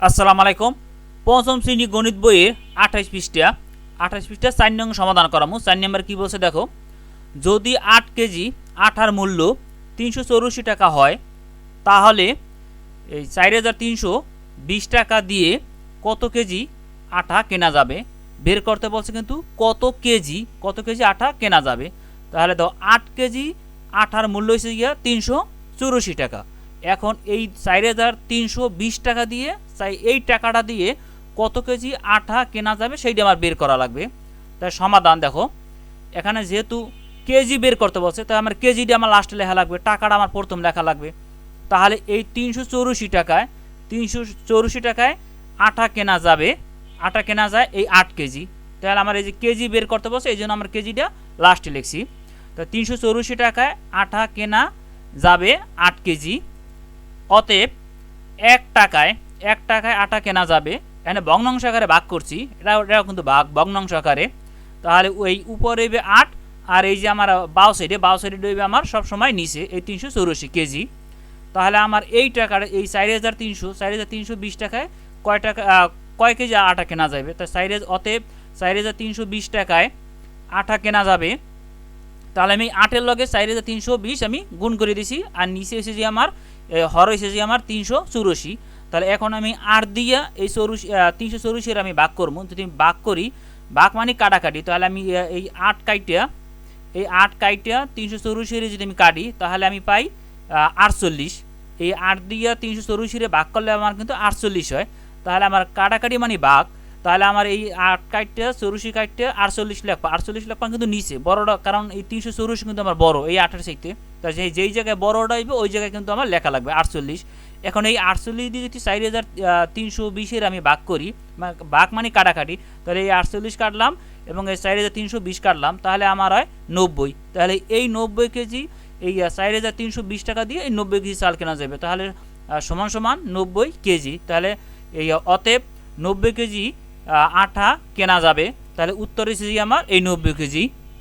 আসসালামু আলাইকুম। পঞ্চম শ্রেণী গণিত বইয়ের 28 পৃষ্ঠা 4 নং সমাধান করামু। 4 নম্বর কি বলছে দেখো, যদি 8 কেজি আটার মূল্য 384 টাকা হয় তাহলে এই 4320 টাকা দিয়ে কত কেজি আটা কেনা যাবে বের করতে বলছে। কিন্তু কত কেজি আটা কেনা যাবে, তাহলে দাও 8 কেজি আটার মূল্য হচ্ছে গিয়া 384 টাকা। এখন এই 4320 টাকা দিয়ে এই টাকাটা দিয়ে কত কেজি আটা কেনা যাবে সেইটা আমার বের করা লাগবে। তাই সমাধান দেখো, এখানে যেহেতু কেজি বের করতে বলছে তাই আমার কেজিটা আমার লাস্টে লেখা লাগবে, টাকাটা আমার প্রথম লেখা লাগবে। তাহলে এই 384 টাকায় আটা কেনা যায় এই 8 কেজি। তাহলে আমার এই যে কেজি বের করতে বলছে এই জন্য আমার কেজিটা লাস্টে লিখছি। তো 384 টাকায় আটা কেনা যাবে 8 কেজি। অতএব 1 টাকায় আটা কেনা যাবে। এখানে ভগ্নাংশ আকারে ভাগ করছি, এটাও কিন্তু ভগ্নাংশ আকারে। তাহলে ওই উপরে 8 আর এই যে আমার বাউ সাইডে দেবে আমার সবসময় নিচে এই 384 কেজি। তাহলে আমার এই টাকার এই 4320 টাকায় কয় কেজি আটা কেনা যাবে। তাই অতএব 4320 টাকায় আটা কেনা যাবে। তাহলে আমি 8-এর লগে 4320 আমি গুণ করে দিছি, আর নিচে এসে যে আমার হর এসে যে আমার 384। তাহলে এখন আমি 8 দিয়ে এই 384 আমি ভাগ করবো। যদি আমি ভাগ করি, ভাগ মানে কাটাকাটি, তাহলে আমি এই 8 কাইটা 384 যদি আমি কাটি তাহলে আমি পাই 48। এই 8 দিয়ে 384 ভাগ করলে আমার কিন্তু 48 হয়। তাহলে আমার কাটাকাটি মানে ভাগ, তাহলে আমার এই 8 কাটতে 84 কাটতে 48 লেখা, 48 লেখা কিন্তু নিচে বড়টা, কারণ এই 384 কিন্তু আমার বড় এই 8-এর চাইতে। তাই যেই জায়গায় বড়টা হইবে ওই জায়গায় কিন্তু আমার লেখা লাগবে 48। এখন এই 48 দিয়ে যদি 4320 আমি ভাগ করি, ভাগ মানে কাটাকাটি, তাহলে এই 48 কাটলাম এবং এই 4320 কাটলাম, তাহলে আমার হয় 90। তাহলে এই 90 কেজি এই 4320 টাকা দিয়ে এই 90 কেজি চাল কেনা যাবে। তাহলে সমান সমান 90 কেজি। তাহলে এই অতএব 90 কেজি আটা কেনা যাবে। তাহলে উত্তর এসেছে আমার এই 90 কেজি।